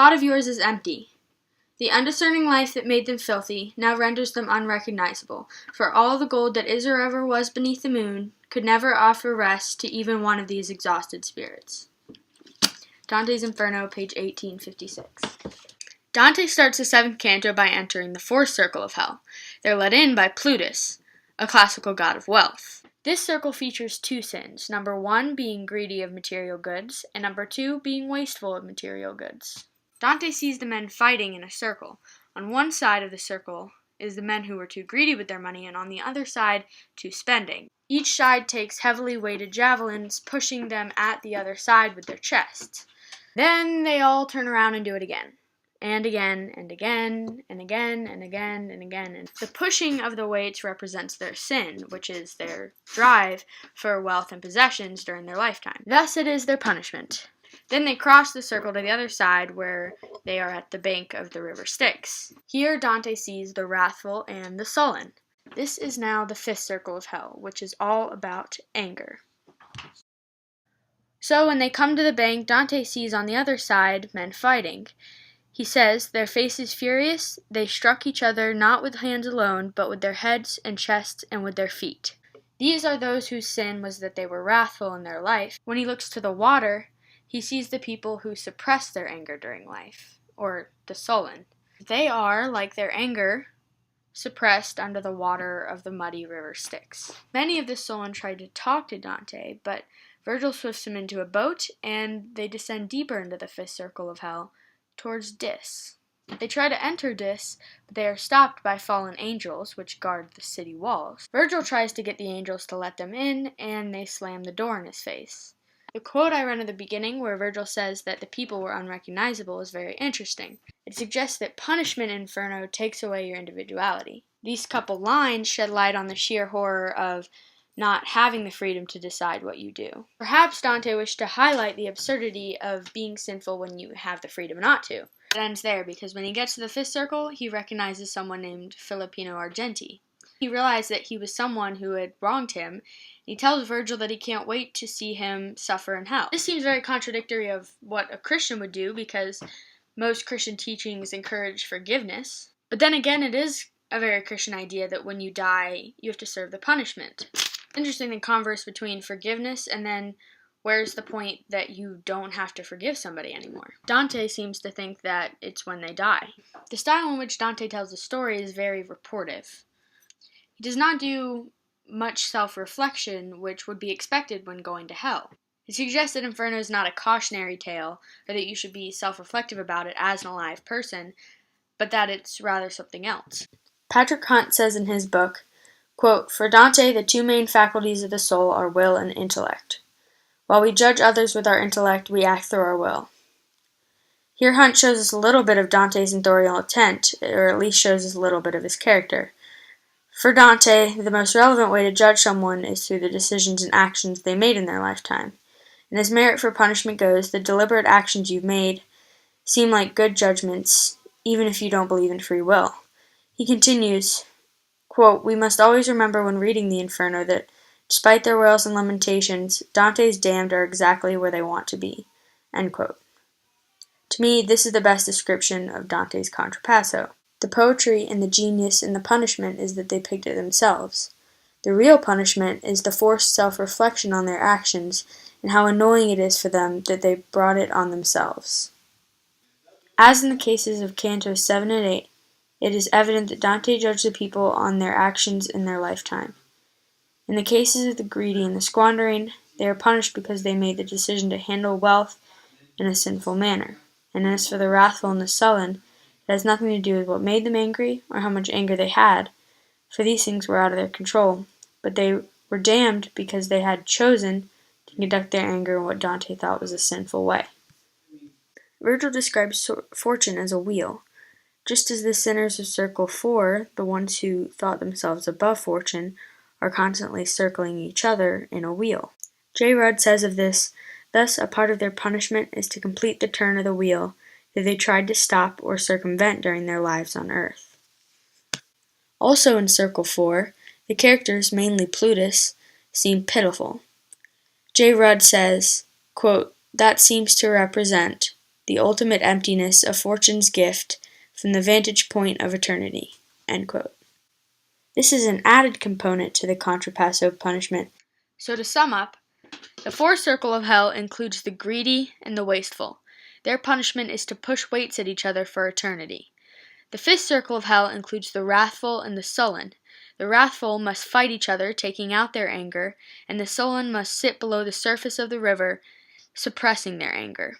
thought of yours is empty. The undiscerning life that made them filthy now renders them unrecognizable, for all the gold that is or ever was beneath the moon could never offer rest to even one of these exhausted spirits. Dante's Inferno, page 1856. Dante starts the 7th canto by entering the 4th circle of hell. They're let in by Plutus, a classical god of wealth. This circle features 2 sins, number 1 being greedy of material goods, and number 2 being wasteful of material goods. Dante sees the men fighting in a circle. On one side of the circle is the men who were too greedy with their money, and on the other side, too spending. Each side takes heavily weighted javelins, pushing them at the other side with their chests. Then they all turn around and do it again. And again, and again, and again, and again, and again. And the pushing of the weights represents their sin, which is their drive for wealth and possessions during their lifetime. Thus it is their punishment. Then they cross the circle to the other side, where they are at the bank of the river Styx. Here Dante sees the wrathful and the sullen. This is now the 5th circle of hell, which is all about anger. So when they come to the bank, Dante sees on the other side men fighting. He says, their faces furious, they struck each other not with hands alone, but with their heads and chests and with their feet. These are those whose sin was that they were wrathful in their life. When he looks to the water, he sees the people who suppress their anger during life, or the sullen. They are, like their anger, suppressed under the water of the muddy river Styx. Many of the sullen try to talk to Dante, but Virgil swifts him into a boat, and they descend deeper into the 5th circle of hell, towards Dis. They try to enter Dis, but they are stopped by fallen angels, which guard the city walls. Virgil tries to get the angels to let them in, and they slam the door in his face. The quote I read at the beginning, where Virgil says that the people were unrecognizable, is very interesting. It suggests that punishment in Inferno takes away your individuality. These couple lines shed light on the sheer horror of not having the freedom to decide what you do. Perhaps Dante wished to highlight the absurdity of being sinful when you have the freedom not to. It ends there, because when he gets to the 5th circle, he recognizes someone named Filippino Argenti. He realized that he was someone who had wronged him, and he tells Virgil that he can't wait to see him suffer in hell. This seems very contradictory of what a Christian would do, because most Christian teachings encourage forgiveness. But then again, it is a very Christian idea that when you die, you have to serve the punishment. Interesting the converse between forgiveness and then where's the point that you don't have to forgive somebody anymore? Dante seems to think that it's when they die. The style in which Dante tells the story is very reportive. He does not do much self-reflection, which would be expected when going to hell. He suggests that Inferno is not a cautionary tale, or that you should be self-reflective about it as an alive person, but that it's rather something else. Patrick Hunt says in his book, quote, for Dante, the 2 main faculties of the soul are will and intellect. While we judge others with our intellect, we act through our will. Here Hunt shows us a little bit of Dante's authorial intent, or at least shows us a little bit of his character. For Dante, the most relevant way to judge someone is through the decisions and actions they made in their lifetime. And as merit for punishment goes, the deliberate actions you've made seem like good judgments, even if you don't believe in free will. He continues, quote, we must always remember when reading the Inferno that, despite their wails and lamentations, Dante's damned are exactly where they want to be. End quote. To me, this is the best description of Dante's Contrapasso. The poetry and the genius in the punishment is that they picked it themselves. The real punishment is the forced self-reflection on their actions and how annoying it is for them that they brought it on themselves. As in the cases of Cantos 7 and 8, it is evident that Dante judged the people on their actions in their lifetime. In the cases of the greedy and the squandering, they are punished because they made the decision to handle wealth in a sinful manner. And as for the wrathful and the sullen, it has nothing to do with what made them angry or how much anger they had, for these things were out of their control, but they were damned because they had chosen to conduct their anger in what Dante thought was a sinful way. Virgil describes fortune as a wheel. Just as the sinners of Circle 4, the ones who thought themselves above fortune, are constantly circling each other in a wheel. J. Rudd says of this, thus a part of their punishment is to complete the turn of the wheel that they tried to stop or circumvent during their lives on earth. Also in Circle 4, the characters, mainly Plutus, seem pitiful. J. Rudd says, quote, that seems to represent the ultimate emptiness of fortune's gift from the vantage point of eternity." End quote. This is an added component to the contrapasso punishment. So to sum up, the fourth circle of hell includes the greedy and the wasteful. Their punishment is to push weights at each other for eternity. The fifth circle of hell includes the wrathful and the sullen. The wrathful must fight each other, taking out their anger, and the sullen must sit below the surface of the river, suppressing their anger.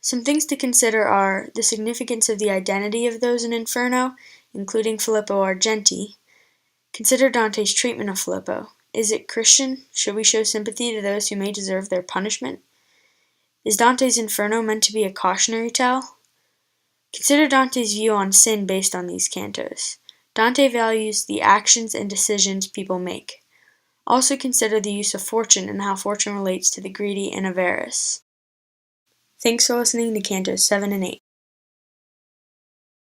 Some things to consider are the significance of the identity of those in Inferno, including Filippo Argenti. Consider Dante's treatment of Filippo. Is it Christian? Should we show sympathy to those who may deserve their punishment? Is Dante's Inferno meant to be a cautionary tale? Consider Dante's view on sin based on these cantos. Dante values the actions and decisions people make. Also consider the use of fortune and how fortune relates to the greedy and avaricious. Thanks for listening to Cantos 7 and 8.